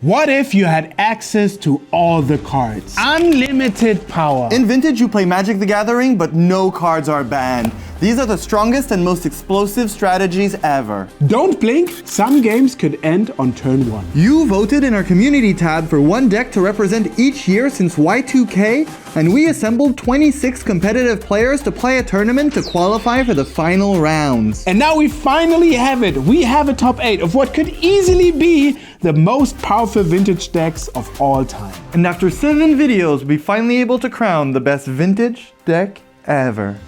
What if you had access to all the cards? Unlimited power. In Vintage, you play Magic the Gathering, but no cards are banned. These are the strongest and most explosive strategies ever. Don't blink, some games could end on turn 1. You voted in our community tab for one deck to represent each year since Y2K, and we assembled 26 competitive players to play a tournament to qualify for the final rounds. And now we finally have it. We have a top 8 of what could easily be the most powerful vintage decks of all time. And after 7 videos, we'll be finally able to crown the best vintage deck ever.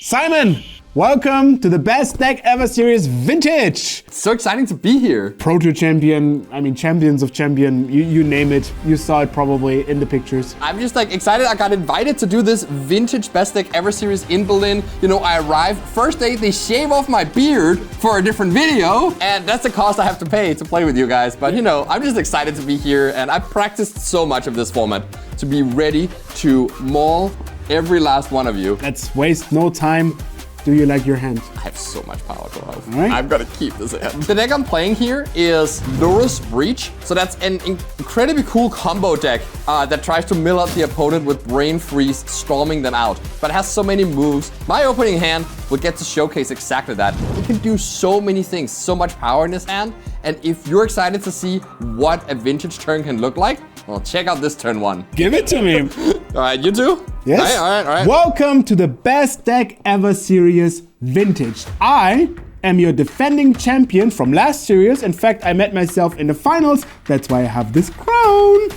Simon, welcome to the Best Deck Ever Series Vintage. It's so exciting to be here. Proto Champion, I mean Champions of Champion, you name it. You saw it probably in the pictures. I'm just like excited. I got invited to do this Vintage Best Deck Ever Series in Berlin. You know, I arrived, first day they shave off my beard for a different video, and that's the cost I have to pay to play with you guys. But you know, I'm just excited to be here, and I practiced so much of this format to be ready to maul every last one of you. Let's waste no time. Do you like your hand? I have so much power, Thoralf. Right. I'm gonna keep this hand. The deck I'm playing here is Lurrus Breach. So that's an incredibly cool combo deck that tries to mill out the opponent with Brain Freeze, storming them out. But it has so many moves. My opening hand will get to showcase exactly that. It can do so many things, so much power in this hand. And if you're excited to see what a vintage turn can look like, well, check out this turn 1. Give it to me. All right, you too? Yes. All right. Welcome to the Best Deck Ever Series Vintage. I am your defending champion from last series. In fact, I met myself in the finals. That's why I have this crown.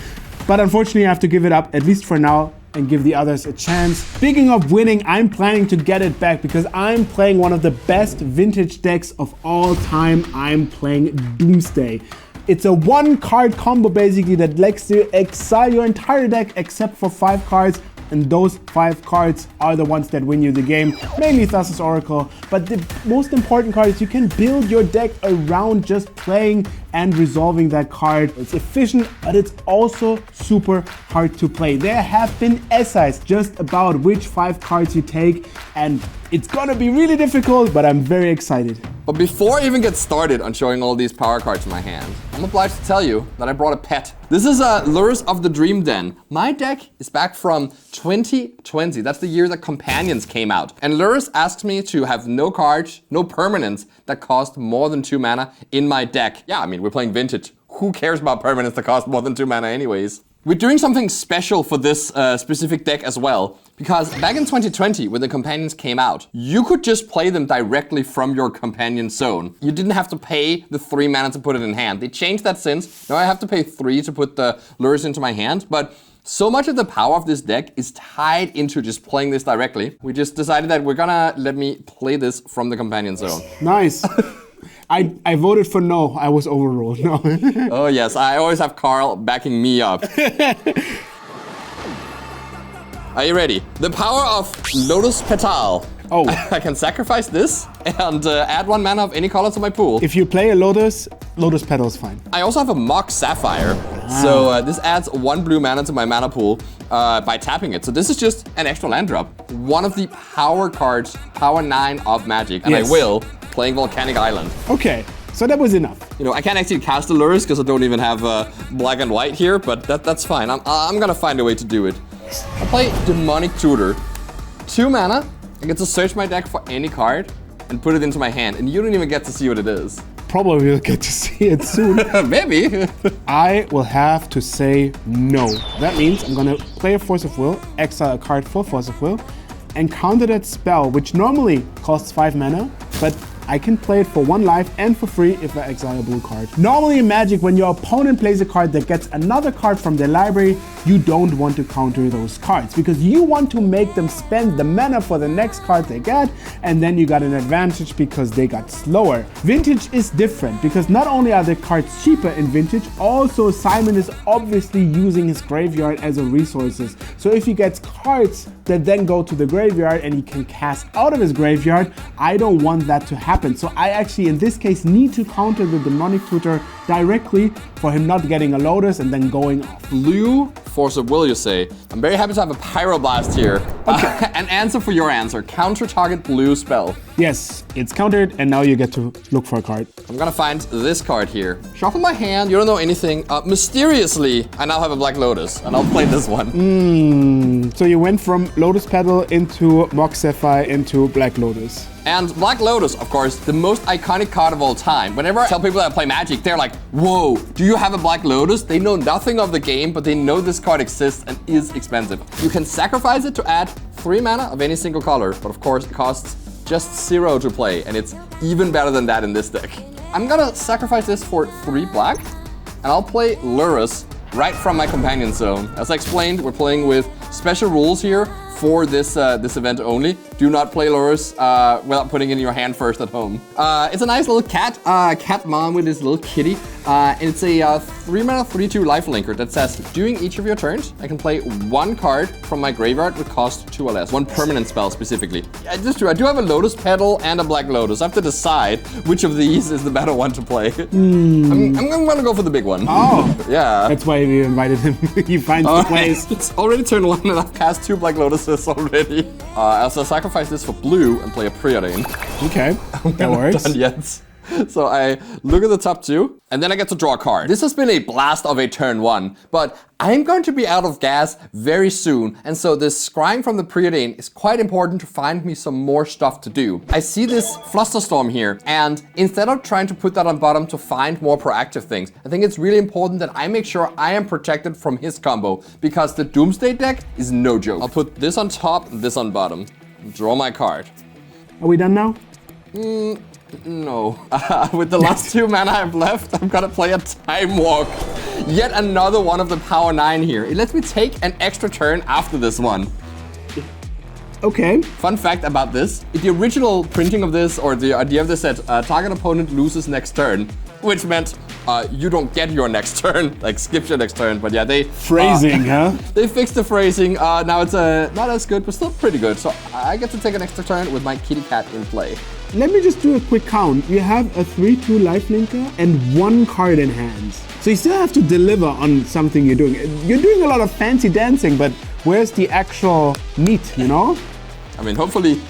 But unfortunately, I have to give it up, at least for now, and give the others a chance. Speaking of winning, I'm planning to get it back because I'm playing one of the best vintage decks of all time. I'm playing Doomsday. It's a 1-card combo basically that lets you exile your entire deck except for 5 cards. And those 5 cards are the ones that win you the game, mainly Thassa's Oracle. But the most important card is you can build your deck around just playing and resolving that card. It's efficient, but it's also super hard to play. There have been essays just about which 5 cards you take, and it's gonna be really difficult, but I'm very excited. But before I even get started on showing all these power cards in my hand, I'm obliged to tell you that I brought a pet. This is Lurrus of the Dream Den. My deck is back from 2020. That's the year that Companions came out. And Lurrus asked me to have no cards, no permanents that cost more than 2 mana in my deck. Yeah, I mean, we're playing Vintage. Who cares about permanents that cost more than 2 mana anyways? We're doing something special for this specific deck as well, because back in 2020, when the Companions came out, you could just play them directly from your Companion zone. You didn't have to pay the 3 mana to put it in hand. They changed that since. Now I have to pay 3 to put the Lurrus into my hand, but so much of the power of this deck is tied into just playing this directly. We just decided that we're gonna let me play this from the Companion zone. Nice. I voted for no. I was overruled. No. Oh yes, I always have Carl backing me up. Are you ready? The power of Lotus Petal. Oh. I can sacrifice this and add 1 mana of any color to my pool. If you play a Lotus Petal is fine. I also have a Mock Sapphire. So this adds 1 blue mana to my mana pool by tapping it. So this is just an extra land drop. One of the power cards, power 9 of Magic. And yes. I will, playing Volcanic Island. Okay, so that was enough. You know, I can't actually cast the Lurrus because I don't even have black and white here, but that's fine. I'm gonna find a way to do it. I play Demonic Tutor. 2 mana, I get to search my deck for any card and put it into my hand, and you don't even get to see what it is. Probably will get to see it soon. Maybe. I will have to say no. That means I'm gonna play a Force of Will, exile a card for Force of Will, and counter that spell, which normally costs 5 mana, but I can play it for 1 life and for free if I exile a blue card. Normally in Magic, when your opponent plays a card that gets another card from their library, you don't want to counter those cards because you want to make them spend the mana for the next card they get, and then you got an advantage because they got slower. Vintage is different because not only are the cards cheaper in Vintage, also Simon is obviously using his graveyard as a resources. So if he gets cards that then go to the graveyard and he can cast out of his graveyard, I don't want that to happen. So I actually, in this case, need to counter the Demonic Tutor directly for him not getting a Lotus and then going off. Blue Force of Will, you say? I'm very happy to have a Pyroblast here. Okay. An answer for your answer. Counter target blue spell. Yes, it's countered, and now you get to look for a card. I'm gonna find this card here. Shuffle my hand, you don't know anything. Mysteriously, I now have a Black Lotus, and I'll play this one. So you went from Lotus Petal into Mox Sapphire into Black Lotus. And Black Lotus, of course, the most iconic card of all time. Whenever I tell people that I play Magic, they're like, whoa, do you have a Black Lotus? They know nothing of the game, but they know this card exists and is expensive. You can sacrifice it to add 3 mana of any single color, but of course it costs just 0 to play, and it's even better than that in this deck. I'm gonna sacrifice this for 3 black, and I'll play Lurrus right from my companion zone. As I explained, we're playing with special rules here for this event only. Do not play Lurrus without putting it in your hand first at home. It's a nice little cat mom with this little kitty. And it's a 3 mana 3/2 lifelinker that says, during each of your turns, I can play 1 card from my graveyard with cost 2 or less. 1 permanent spell specifically. Yeah, that's true. I do have a Lotus Petal and a Black Lotus. I have to decide which of these is the better one to play. I'm gonna go for the big one. Oh, yeah. That's why we invited him. He finds the place. It's already turn 1 and I've cast 2 Black Lotuses already. I also sacrifice this for blue and play a Preordain. Okay, that works. Done yet. So I look at the top 2, and then I get to draw a card. This has been a blast of a turn 1, but I'm going to be out of gas very soon, and so this scrying from the Preordain is quite important to find me some more stuff to do. I see this Flusterstorm here, and instead of trying to put that on bottom to find more proactive things, I think it's really important that I make sure I am protected from his combo, because the Doomsday deck is no joke. I'll put this on top and this on bottom. Draw my card. Are we done now? No. With the last 2 mana I've left, I'm gonna play a Time Walk. Yet another one of the Power 9 here. It lets me take an extra turn after this one. Okay. Fun fact about this, the original printing of this, or the idea of this said, target opponent loses next turn, which meant you don't get your next turn, like skip your next turn, but yeah, they... Phrasing, huh? They fixed the phrasing, now it's not as good, but still pretty good, so I get to take an extra turn with my kitty cat in play. Let me just do a quick count. You have a 3/2 lifelinker and 1 card in hand. So you still have to deliver on something you're doing. You're doing a lot of fancy dancing, but where's the actual meat, you know? I mean, hopefully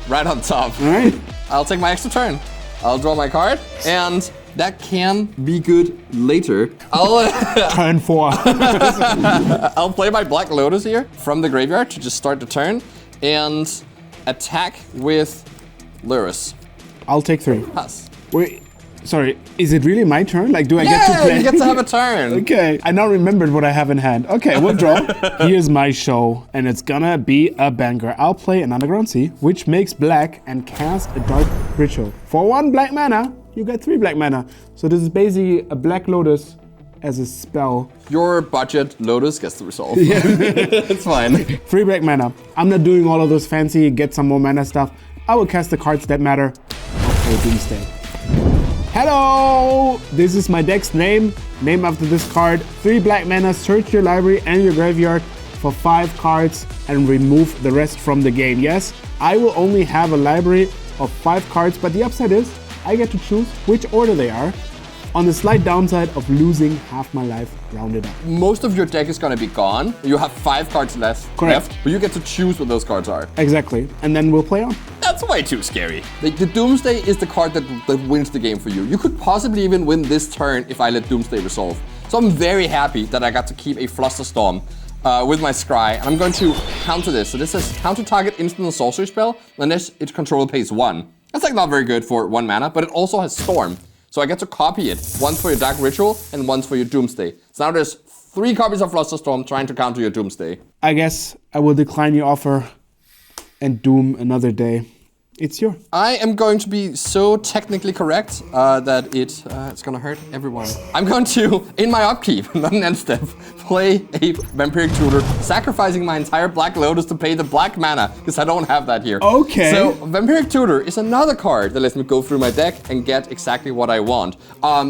right on top. All right. I'll take my extra turn. I'll draw my card, and that can be good later. I'll Turn 4. I'll play my Black Lotus here from the graveyard to just start the turn, and attack with Lurrus. I'll take 3. Pass. Wait, sorry, is it really my turn? Like, do I get to play? You get to have a turn. Okay, I now remembered what I have in hand. Okay, we'll draw. Here's my show, and it's gonna be a banger. I'll play an Underground Sea, which makes black, and cast a Dark Ritual. For 1 black mana, you get 3 black mana. So this is basically a Black Lotus as a spell. Your budget Lotus gets the resolve. Yeah. It's fine. 3 black mana. I'm not doing all of those fancy get some more mana stuff. I will cast the cards that matter. I'll play Doomsday. Hello! This is my deck's name. Name after this card. 3 black mana, search your library and your graveyard for 5 cards and remove the rest from the game. Yes, I will only have a library of 5 cards, but the upside is I get to choose which order they are, on the slight downside of losing half my life rounded up. Most of your deck is gonna be gone. You have 5 cards left, but you get to choose what those cards are. Exactly, and then we'll play on. That's way too scary. The Doomsday is the card that wins the game for you. You could possibly even win this turn if I let Doomsday resolve. So I'm very happy that I got to keep a Flusterstorm with my Scry, and I'm going to counter this. So this says counter target instant or sorcery spell unless its controller pays 1. That's like not very good for 1 mana, but it also has Storm. So I get to copy it. 1 for your Dark Ritual and 1 for your Doomsday. So now there's 3 copies of Flusterstorm trying to counter your Doomsday. I guess I will decline your offer and doom another day. It's your. I am going to be so technically correct that it's gonna hurt everyone. I'm going to, in my upkeep, not an end step, play a Vampiric Tutor, sacrificing my entire Black Lotus to pay the black mana, because I don't have that here. Okay. So Vampiric Tutor is another card that lets me go through my deck and get exactly what I want.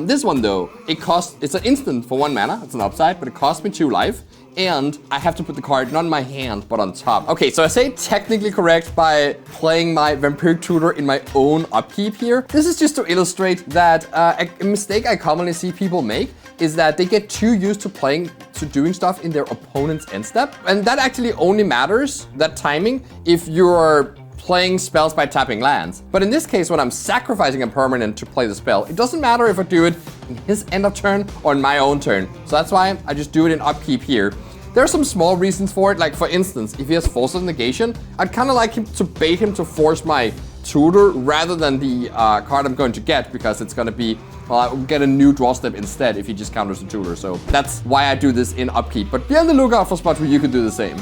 This one though, it's an instant for 1 mana, it's an upside, but it costs me 2 life. And I have to put the card not in my hand, but on top. Okay, so I say technically correct by playing my Vampiric Tutor in my own upkeep here. This is just to illustrate that a mistake I commonly see people make is that they get too used to doing stuff in their opponent's end step. And that actually only matters, that timing, if you're playing spells by tapping lands. But in this case, when I'm sacrificing a permanent to play the spell, it doesn't matter if I do it in his end of turn or in my own turn. So that's why I just do it in upkeep here. There are some small reasons for it, like for instance, if he has Force of Negation, I'd kind of like him to bait him to force my tutor rather than the card I'm going to get, because it's going to be, well, I'll get a new draw step instead if he just counters the tutor. So that's why I do this in upkeep. But be on the lookout for spots where you could do the same.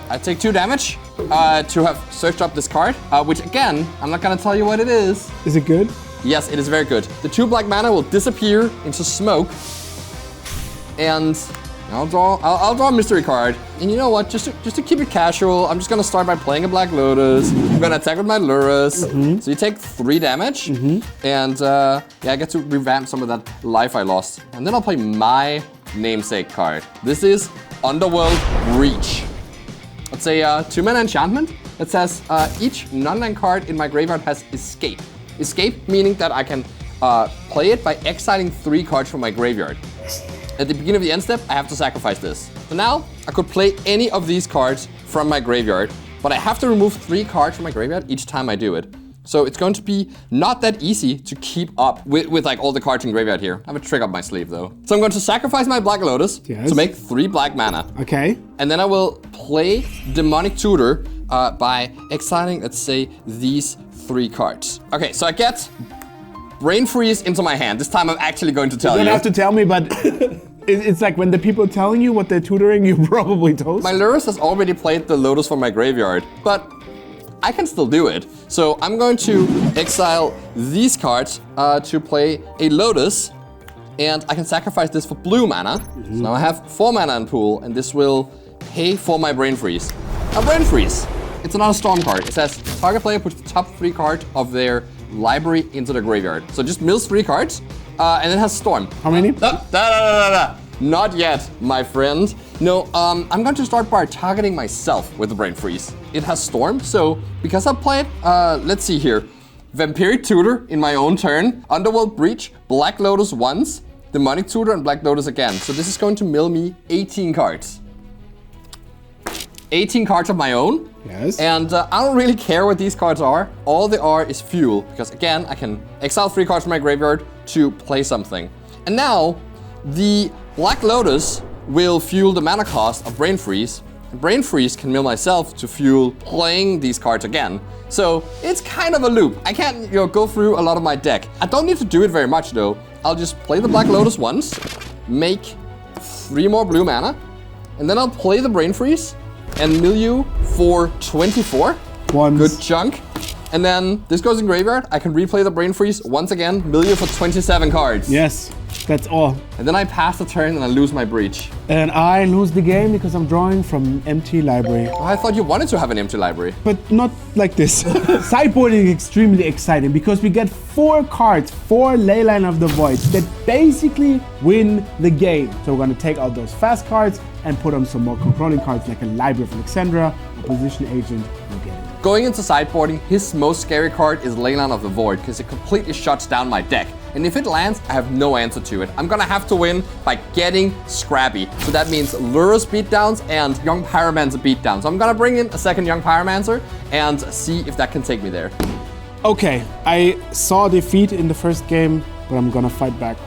I take 2 damage to have searched up this card, which again, I'm not going to tell you what it is. Is it good? Yes, it is very good. The 2 black mana will disappear into smoke, and I'll draw a mystery card. And you know what? Just to keep it casual, I'm just gonna start by playing a Black Lotus. I'm gonna attack with my Lurrus. So you take 3 damage, and yeah, I get to revamp some of that life I lost. And then I'll play my namesake card. This is Underworld Breach. It's a 2-mana enchantment that says each non-land card in my graveyard has escape. Escape meaning that I can play it by exiling 3 cards from my graveyard. At the beginning of the end step, I have to sacrifice this. So now, I could play any of these cards from my graveyard, but I have to remove 3 cards from my graveyard each time I do it. So it's going to be not that easy to keep up with like all the cards in graveyard here. I have a trick up my sleeve though. So I'm going to sacrifice my Black Lotus to make 3 black mana. Okay. And then I will play Demonic Tutor by exiling, let's say, these 3 cards. Okay, so I get Brain Freeze into my hand. This time I'm actually going to tell you. You don't have to tell me, but it's like when the people telling you what they're tutoring, you probably toast. My Lurrus has already played the Lotus from my graveyard, but I can still do it. So I'm going to exile these cards to play a Lotus, and I can sacrifice this for blue mana. So now I have 4 mana in pool, and this will pay for my Brain Freeze. A Brain Freeze. It's another Storm card. It says target player puts the top 3 cards of their library into the graveyard. So just mills 3 cards, and it has Storm. How many? Not yet, my friend. No, I'm going to start by targeting myself with the Brain Freeze. It has Storm, so because I played, let's see here. Vampiric Tutor in my own turn, Underworld Breach, Black Lotus once, Demonic Tutor, and Black Lotus again. So this is going to mill me 18 cards. 18 cards of my own. Yes. And I don't really care what these cards are. All they are is fuel, because again, I can exile 3 cards from my graveyard to play something. And now, the Black Lotus will fuel the mana cost of Brain Freeze. And Brain Freeze can mill myself to fuel playing these cards again. So it's kind of a loop. I can't go through a lot of my deck. I don't need to do it very much though. I'll just play the Black Lotus once, make 3 more blue mana, and then I'll play the Brain Freeze and mill you for 24. Once. Good chunk. And then this goes in graveyard. I can replay the Brain Freeze once again, mill you for 27 cards. Yes, that's all. And then I pass the turn and I lose my Breach. And I lose the game because I'm drawing from empty library. Oh, I thought you wanted to have an empty library. But not like this. Sideboarding is extremely exciting because we get 4 cards, 4 Leyline of the Void that basically win the game. So we're gonna take out those fast cards and put on some more controlling cards like a Library of Alexandria, Opposition Agent, we'll get it. Going into sideboarding, his most scary card is Leyline of the Void because it completely shuts down my deck. And if it lands, I have no answer to it. I'm gonna have to win by getting scrappy. So that means Lurrus beatdowns and Young Pyromancer beatdowns. So I'm gonna bring in a second Young Pyromancer and see if that can take me there. Okay, I saw defeat in the first game, but I'm gonna fight back.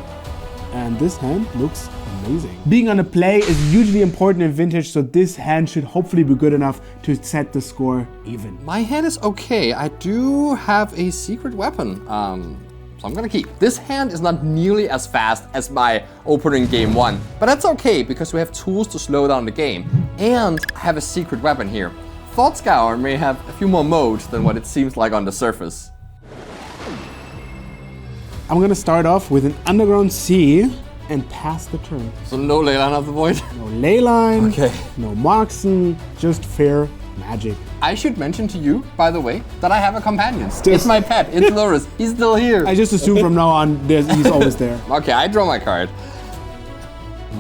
And this hand looks amazing. Being on a play is usually important in Vintage, so this hand should hopefully be good enough to set the score even. My hand is okay. I do have a secret weapon, so I'm gonna keep. This hand is not nearly as fast as my opening game 1, but that's okay because we have tools to slow down the game. And I have a secret weapon here. Thought Scour may have a few more modes than what it seems like on the surface. I'm gonna start off with an Underground Sea and pass the turn. So no Leyline of the Void? No Leyline, Okay. no Moxen, just fair magic. I should mention to you, by the way, that I have a companion. Still- It's my pet, it's Lurrus. He's still here. I just assume from now on he's always there. Okay, I draw my card.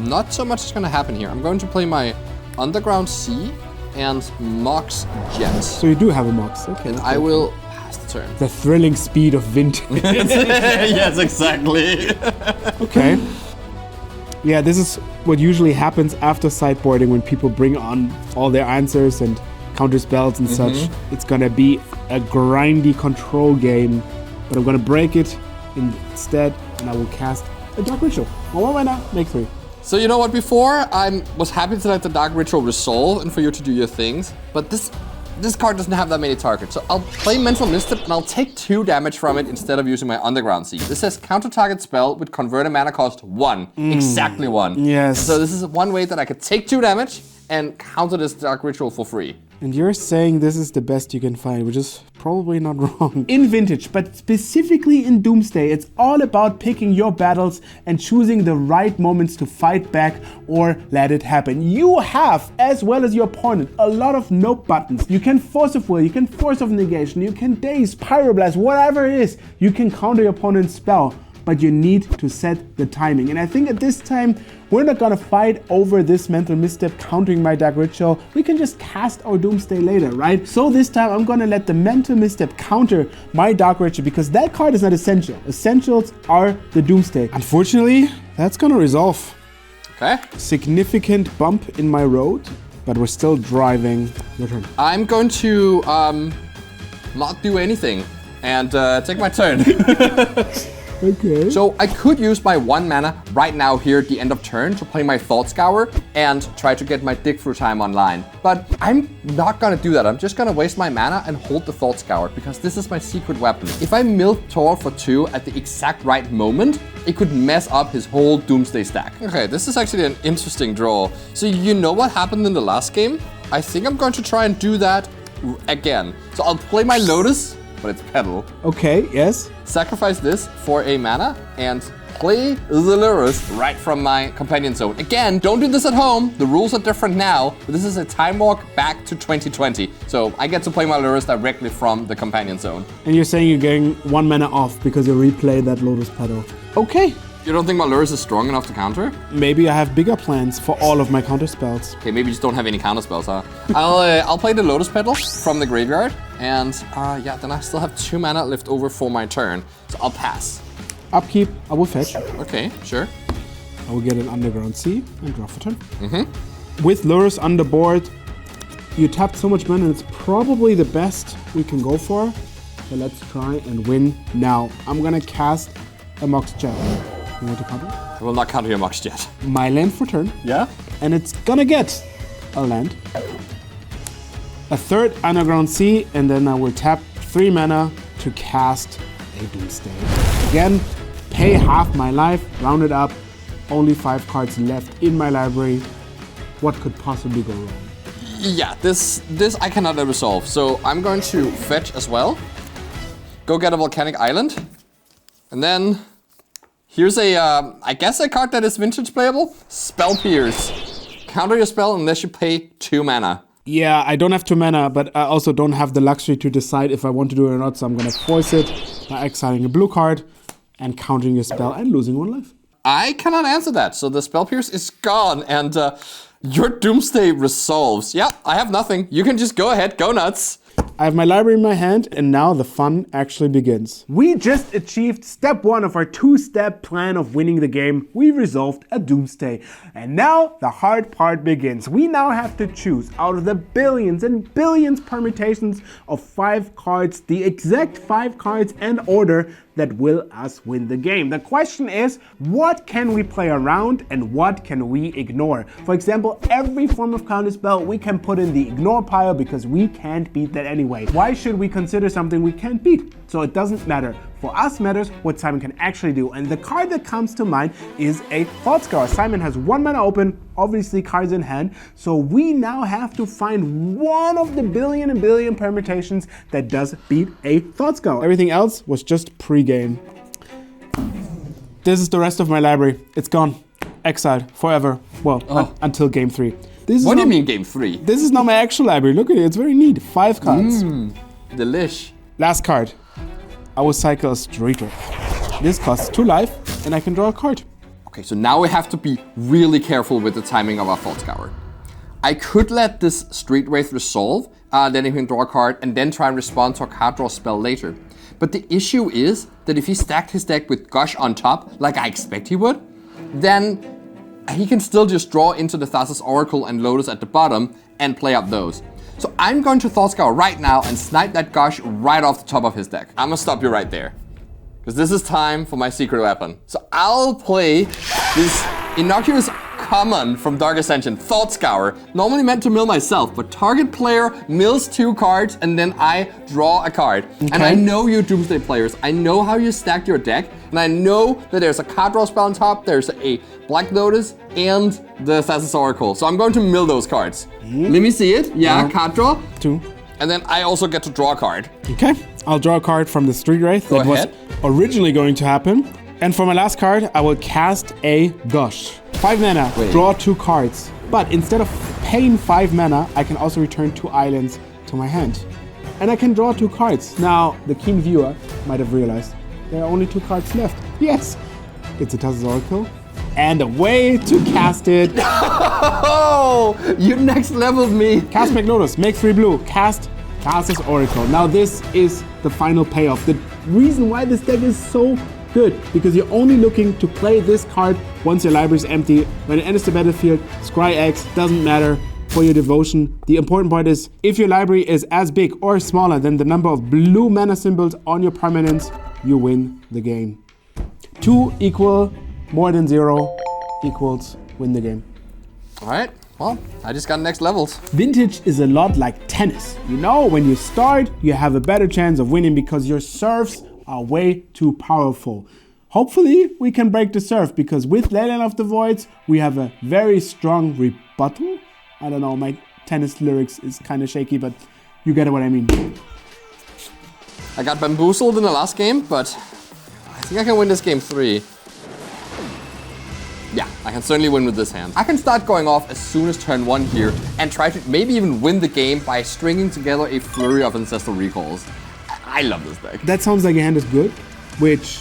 Not so much is gonna happen here. I'm going to play my Underground Sea and Mox Jet. So you do have a Mox, okay. And I will pass the turn. The thrilling speed of Vintage. Yes, exactly. Okay. Yeah, this is what usually happens after sideboarding when people bring on all their answers and counter spells and such. It's gonna be a grindy control game, but I'm gonna break it instead, and I will cast a Dark Ritual. 1 mana, make 3. So you know what, before I was happy to let the Dark Ritual resolve and for you to do your things, but this card doesn't have that many targets. So I'll play Mental Misstep and I'll take 2 damage from it instead of using my Underground Sea. This says counter target spell with converted mana cost 1. Exactly 1. Yes. So this is one way that I could take 2 damage and counter this Dark Ritual for free. And you're saying this is the best you can find, which is probably not wrong. In Vintage, but specifically in Doomsday, it's all about picking your battles and choosing the right moments to fight back or let it happen. You have, as well as your opponent, a lot of nope buttons. You can Force of Will, you can Force of Negation, you can Daze, Pyroblast, whatever it is. You can counter your opponent's spell, but you need to set the timing. And I think at this time, we're not gonna fight over this Mental Misstep countering my Dark Ritual. We can just cast our Doomsday later, right? So this time I'm gonna let the Mental Misstep counter my Dark Ritual because that card is not essential. Essentials are the Doomsday. Unfortunately, that's gonna resolve. Okay. Significant bump in my road, but we're still driving. Your turn. I'm going to not do anything and take my turn. Okay. So I could use my 1 mana right now here at the end of turn to play my Thought Scour and try to get my Dig Through Time online. But I'm not gonna do that. I'm just gonna waste my mana and hold the Thought Scour because this is my secret weapon. If I milk Thoralf for 2 at the exact right moment, it could mess up his whole Doomsday stack. Okay, this is actually an interesting draw. So you know what happened in the last game? I think I'm going to try and do that again. So I'll play my Lotus, but it's Petal. Okay, yes. Sacrifice this for a mana and play the Lurrus right from my companion zone. Again, don't do this at home. The rules are different now, but this is a time walk back to 2020. So I get to play my Lurrus directly from the companion zone. And you're saying you're getting 1 mana off because you replay that Lotus Petal. Okay. You don't think my Lurrus is strong enough to counter? Maybe I have bigger plans for all of my counter spells. Okay, maybe you just don't have any counter spells, huh? I'll play the Lotus Petal from the graveyard, and yeah, then I still have 2 mana left over for my turn, so I'll pass. Upkeep, I will fetch. Okay, sure. I will get an Underground Sea and draw for turn. With Lurrus on the board, you tapped so much mana, and it's probably the best we can go for. So let's try and win now. I'm gonna cast a Mox Jet. You want to counter? I will not counter your Mox Jet. My land for turn. Yeah? And it's gonna get a land. A 3rd Underground Sea, and then I will tap 3 mana to cast a Doomsday. Again, pay half my life, round it up. Only 5 cards left in my library. What could possibly go wrong? Yeah, this I cannot resolve. So I'm going to fetch as well. Go get a Volcanic Island. And then here's a, I guess a card that is vintage playable. Spell Pierce. Counter your spell unless you pay 2 mana. Yeah, I don't have 2 mana, but I also don't have the luxury to decide if I want to do it or not. So I'm gonna force it by exiling a blue card and countering your spell and losing 1 life. I cannot answer that. So the Spell Pierce is gone and your Doomsday resolves. Yeah, I have nothing. You can just go ahead, go nuts. I have my library in my hand, and now the fun actually begins. We just achieved step 1 of our 2-step plan of winning the game. We resolved a Doomsday. And now the hard part begins. We now have to choose out of the billions and billions permutations of 5 cards, the exact 5 cards and order that will us win the game. The question is, what can we play around and what can we ignore? For example, every form of counterspell we can put in the ignore pile because we can't beat that anyway. Why should we consider something we can't beat? So it doesn't matter. For us matters what Simon can actually do. And the card that comes to mind is a Thought Scour. Simon has 1 mana open, obviously cards in hand. So we now have to find one of the billion and billion permutations that does beat a Thought Scour. Everything else was just pre-game. This is the rest of my library. It's gone. Exiled forever. Well, until game 3. What do you mean game 3? This is not my actual library. Look at it. It's very neat. 5 cards. Delish. Last card. I will cycle a Street Wraith. This costs 2 life, and I can draw a card. Okay, so now we have to be really careful with the timing of our Thought Scour. I could let this Street Wraith resolve, then he can draw a card, and then try and respond to a card draw spell later. But the issue is that if he stacked his deck with Gush on top, like I expect he would, then he can still just draw into the Thassa's Oracle and Lotus at the bottom and play up those. So I'm going to Thought Scour right now and snipe that Gush right off the top of his deck. I'm gonna stop you right there. Because this is time for my secret weapon. So I'll play this innocuous common from Dark Ascension, Thought Scour. Normally meant to mill myself, but target player mills 2 cards and then I draw a card. Okay. And I know you Doomsday players. I know how you stacked your deck, and I know that there's a card draw spell on top, there's a Black Lotus, and the Assassin's Oracle. So I'm going to mill those cards. Let me see it. Yeah, card draw. 2. And then I also get to draw a card. Okay, I'll draw a card from the Street Wraith that was originally going to happen. And for my last card, I will cast a Gush. 5 mana, draw 2 cards. But instead of paying 5 mana, I can also return 2 islands to my hand. And I can draw 2 cards. Now, the keen viewer might have realized there are only 2 cards left. Yes, it's a Assassin's Oracle. And a way to cast it. Oh, you next leveled me. Cast Magnotus, make 3 blue, cast Thassa's Oracle. Now this is the final payoff. The reason why this deck is so good, because you're only looking to play this card once your library is empty. When it enters the battlefield, Scry X doesn't matter for your devotion. The important point is, if your library is as big or smaller than the number of blue mana symbols on your permanents, you win the game. 2 equal more than 0 equals win the game. All right, well, I just got next levels. Vintage is a lot like tennis. You know, when you start, you have a better chance of winning because your serves are way too powerful. Hopefully, we can break the serve, because with Leyline of the Voids, we have a very strong rebuttal. I don't know, my tennis lyrics is kind of shaky, but you get what I mean. I got bamboozled in the last game, but I think I can win this game 3. Yeah, I can certainly win with this hand. I can start going off as soon as turn 1 here and try to maybe even win the game by stringing together a flurry of Ancestral Recalls. I love this deck. That sounds like your hand is good, which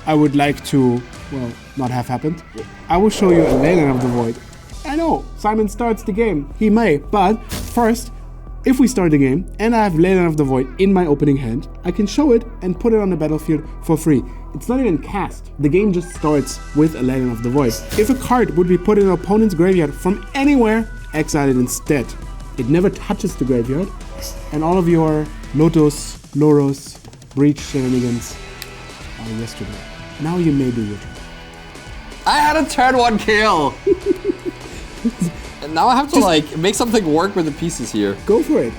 I would like to, well, not have happened. I will show you a Leyline of the Void. I know, Simon starts the game. He may, but first, if we start the game and I have Leyline of the Void in my opening hand, I can show it and put it on the battlefield for free. It's not even cast. The game just starts with a Leyline of the Void. If a card would be put in an opponent's graveyard from anywhere, exile it instead. It never touches the graveyard, and all of your Lurrus Breach shenanigans are yesterday. Now you may do your turn. I had a turn 1 kill! And now I have to like make something work with the pieces here. Go for it.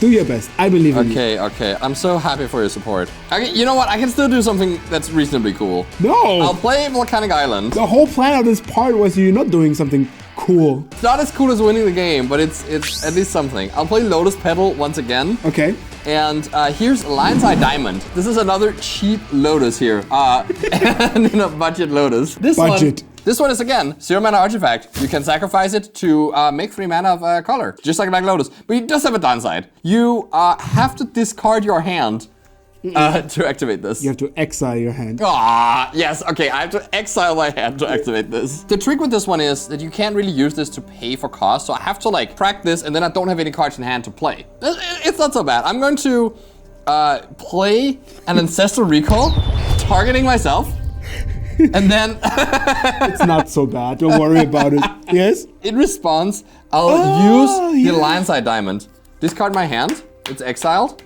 Do your best. I believe in you. Okay. I'm so happy for your support. Okay, you know what? I can still do something that's reasonably cool. No! I'll play Volcanic Island. The whole plan of this part was you not doing something cool. It's not as cool as winning the game, but it's at least something. I'll play Lotus Petal once again. Okay. And here's Lion's Eye Diamond. This is another cheap Lotus here. And in a budget Lotus. This one is, again, 0 mana artifact. You can sacrifice it to make 3 mana of color, just like Black Lotus. But it does have a downside. You have to discard your hand to activate this. You have to exile your hand. Yes, okay, I have to exile my hand to activate this. The trick with this one is that you can't really use this to pay for cost, so I have to like crack this and then I don't have any cards in hand to play. It's not so bad. I'm going to play an Ancestral Recall, targeting myself, and then... It's not so bad, don't worry about it. Yes? In response, I'll use the Lion's Eye Diamond. Discard my hand, it's exiled.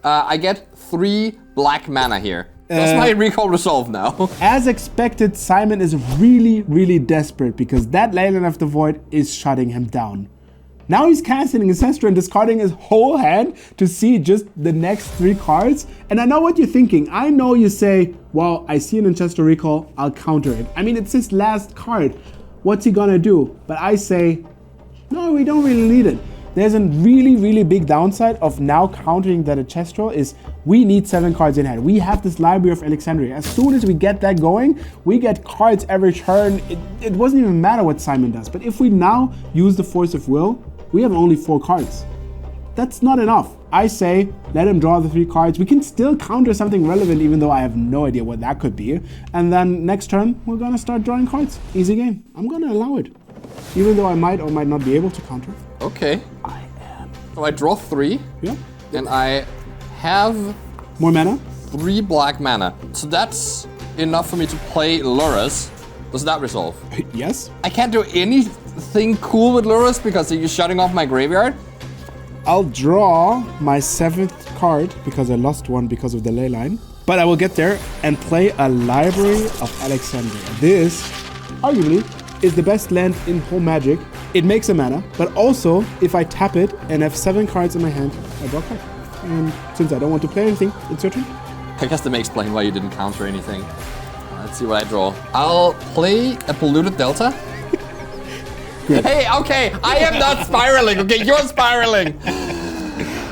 I get 3 black mana here. That's my recall resolve now. As expected, Simon is really, really desperate because that Leyline of the Void is shutting him down. Now he's casting Ancestral and discarding his whole hand to see just the next 3 cards. And I know what you're thinking. I know you say, well, I see an Ancestral Recall, I'll counter it. I mean, it's his last card. What's he gonna do? But I say, no, we don't really need it. There's a really, really big downside of now countering that Ancestral is we need 7 cards in hand. We have this Library of Alexandria. As soon as we get that going, we get cards every turn. It doesn't even matter what Simon does. But if we now use the Force of Will, we have only 4 cards. That's not enough. I say, let him draw the 3 cards. We can still counter something relevant, even though I have no idea what that could be. And then next turn, we're gonna start drawing cards. Easy game. I'm gonna allow it. Even though I might or might not be able to counter. Okay. So I draw 3. Yeah. And I have... more mana? 3 black mana. So that's enough for me to play Lurrus. Does that resolve? Yes. I can't do anything cool with Lurrus because you're shutting off my graveyard. I'll draw my 7th card because I lost one because of the ley line. But I will get there and play a Library of Alexandria. This, arguably, is the best land in whole Magic. It makes a mana, but also if I tap it and have 7 cards in my hand, I draw a card. And since I don't want to play anything, it's your turn. I guess that may explain why you didn't counter anything. Let's see what I draw. I'll play a Polluted Delta. Hey, okay, I am not spiraling, okay? You're spiraling.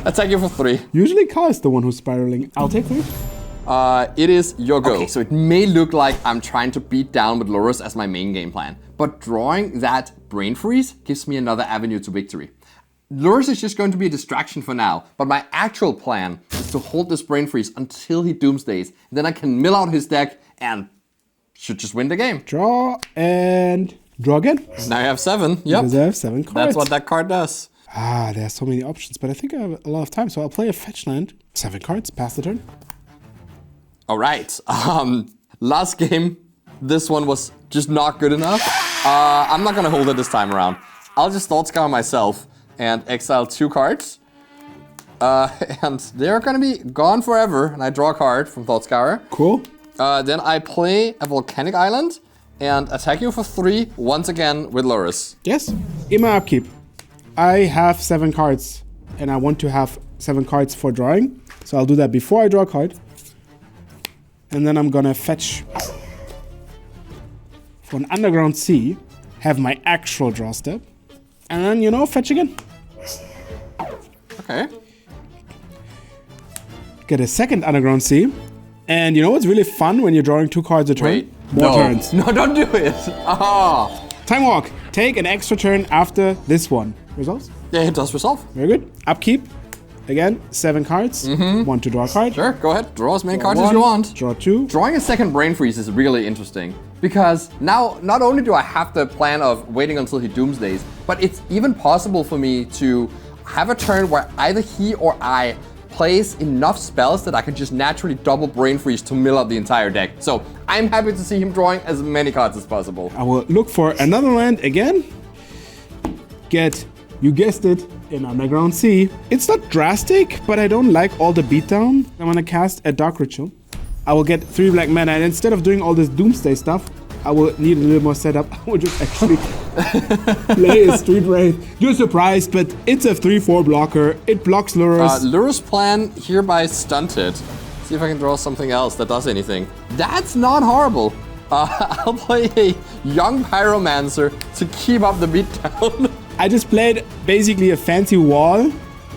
Attack you for 3. Usually Ka is the one who's spiraling. I'll take 3. It is your go. Okay. So it may look like I'm trying to beat down with Lurrus as my main game plan. But drawing that Brain Freeze gives me another avenue to victory. Lurrus is just going to be a distraction for now, but my actual plan is to hold this Brain Freeze until he Doomsdays. Then I can mill out his deck and should just win the game. Draw and draw again. Now I have 7. Yep. Because I have 7 cards. That's what that card does. There are so many options, but I think I have a lot of time, so I'll play a fetch land. 7 cards, pass the turn. All right. Last game, this one was just not good enough. I'm not gonna hold it this time around. I'll just Thought Scour myself and exile 2 cards. And they're gonna be gone forever. And I draw a card from Thought Scour. Cool. Then I play a Volcanic Island and attack you for 3 once again with Lurrus. Yes. In my upkeep, I have 7 cards, and I want to have 7 cards for drawing. So I'll do that before I draw a card. And then I'm gonna fetch for an Underground Sea, have my actual draw step, and then, you know, fetch again. Okay. Get a second Underground Sea. And you know what's really fun when you're drawing 2 cards a turn? Wait. More No. turns. No, don't do it. Ah. Time Walk. Take an extra turn after this one. Resolves? Yeah, it does resolve. Very good. Upkeep. Again, 7 cards. Want to draw a card. Sure, go ahead. Draw as many cards as 1, you want. Draw 2. Drawing a second Brain Freeze is really interesting because now not only do I have the plan of waiting until he Doomsdays, but it's even possible for me to have a turn where either he or I plays enough spells that I can just naturally double Brain Freeze to mill out the entire deck. So I'm happy to see him drawing as many cards as possible. I will look for another land again. Get, you guessed it, an Underground Sea. It's not drastic, but I don't like all the beatdown. I'm gonna cast a Dark Ritual. I will get 3 black mana, and instead of doing all this Doomsday stuff, I will need a little more setup. I will just actually play a Street Wraith. You're surprised, but it's a 3/4 blocker. It blocks Lurrus. Lurrus plan hereby stunted. See if I can draw something else that does anything. That's not horrible. I'll play a Young Pyromancer to keep up the beatdown. I just played basically a fancy wall,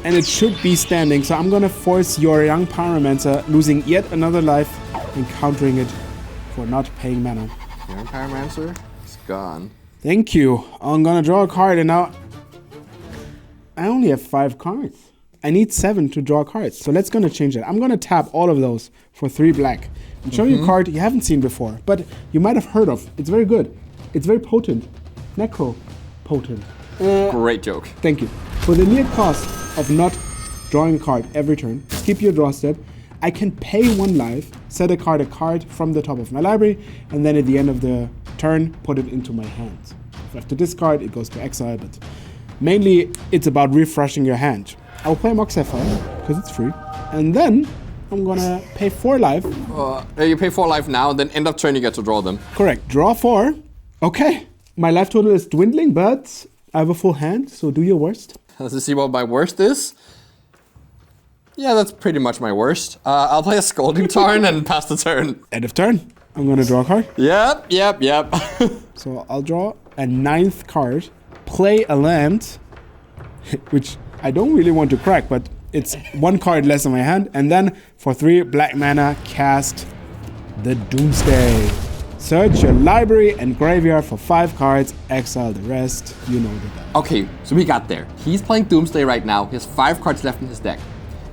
and it should be standing. So I'm gonna force your Young Pyromancer losing yet another life and countering it for not paying mana. Young Pyromancer is gone. Thank you. I'm gonna draw a card, and now I only have 5 cards. I need 7 to draw cards. So let's gonna change that. I'm gonna tap all of those for 3 black and show you a card you haven't seen before, but you might have heard of. It's very good. It's very potent. Necro potent. Great joke. Thank you. For the mere cost of not drawing a card every turn, skip your draw step, I can pay 1 life, set a card from the top of my library, and then at the end of the turn, put it into my hand. If I have to discard, it goes to exile, but mainly it's about refreshing your hand. I'll play Mox Sapphire, because it's free, and then I'm gonna pay 4 life. You pay 4 life now, then end of turn you get to draw them. Correct. Draw 4. Okay. My life total is dwindling, but I have a full hand, so do your worst. Let's see what my worst is. Yeah, that's pretty much my worst. I'll play a Scalding Tarn and pass the turn. End of turn. I'm gonna draw a card. Yep. So I'll draw a 9th card, play a land, which I don't really want to crack, but it's 1 card less in my hand, and then for 3 black mana, cast the Doomsday. Search your library and graveyard for 5 cards, exile the rest, you know the deck. Okay, so we got there. He's playing Doomsday right now. He has 5 cards left in his deck.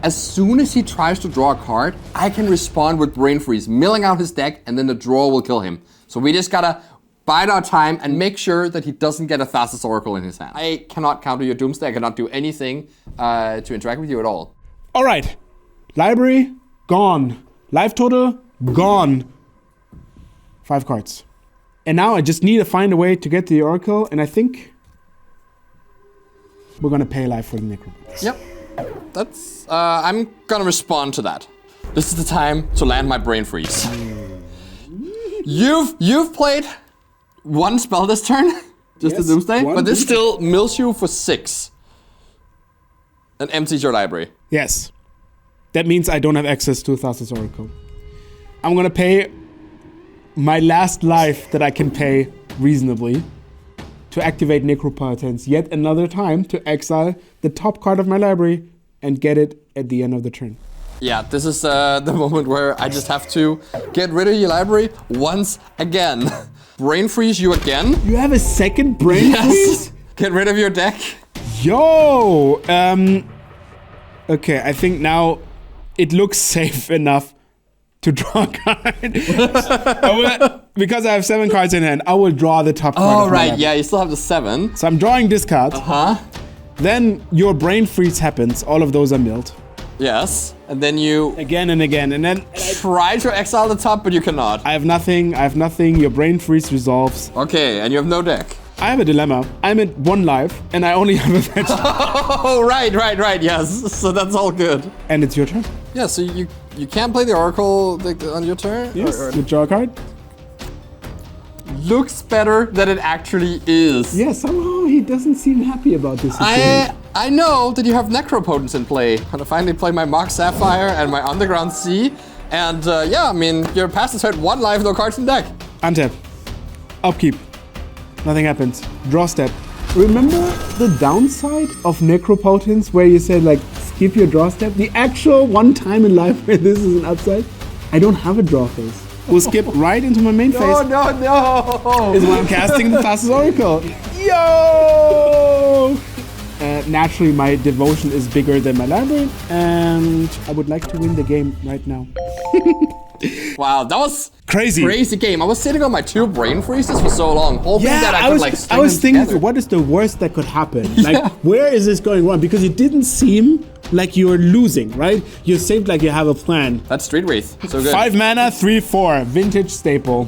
As soon as he tries to draw a card, I can respond with Brain Freeze, milling out his deck, and then the draw will kill him. So we just gotta bide our time and make sure that he doesn't get a Thassa's Oracle in his hand. I cannot counter your Doomsday. I cannot do anything to interact with you at all. All right, library, gone. Life total, gone. 5 cards. And now I just need to find a way to get the Oracle, and I think we're gonna pay life for the Necromancer. Yep. That's, I'm gonna respond to that. This is the time to land my Brain Freeze. You've played one spell this turn, just the Doomsday, but this still mills you for 6. And empties your library. Yes. That means I don't have access to Thassa's Oracle. I'm gonna pay my last life that I can pay reasonably to activate Necropotence yet another time to exile the top card of my library and get it at the end of the turn. Yeah, this is the moment where I just have to get rid of your library once again. Brain Freeze you again. You have a second Brain Freeze? Get rid of your deck. Yo! Okay, I think now it looks safe enough to draw a card. Because I have 7 cards in hand, I will draw the top card. Oh, right, yeah, you still have the 7. So I'm drawing this card. Uh-huh. Then your Brain Freeze happens. All of those are milled. Yes, and then you... Again and again, and then... try to exile the top, but you cannot. I have nothing, your Brain Freeze resolves. Okay, and you have no deck. I have a dilemma. I'm at 1 life, and I only have a fetch. Oh, right, yes. So that's all good. And it's your turn. Yeah, so you can't play the Oracle on your turn? Yes, you draw a card. Looks better than it actually is. Yeah, somehow he doesn't seem happy about this. I know that you have Necropotence in play. I'm gonna finally play my Mock Sapphire and my Underground Sea. And yeah, I mean, your past has had 1 life, no cards in deck. Untap. Upkeep. Nothing happens. Draw step. Remember the downside of Necropotence where you said like skip your draw step? The actual one time in life where this is an upside? I don't have a draw phase. We'll skip right into my main phase. No! Is when I'm casting the Thassa's Oracle. Yo! Naturally, my devotion is bigger than my library, and I would like to win the game right now. Wow, that was crazy game. I was sitting on my 2 Brain Freezes for so long, hoping that I could like string I was them thinking, together. what is the worst that could happen? Like, where is this going wrong? Because it didn't seem like you're losing, right? You seemed like you have a plan. That's Street Wraith. So good. 5 mana, 3/4, vintage staple.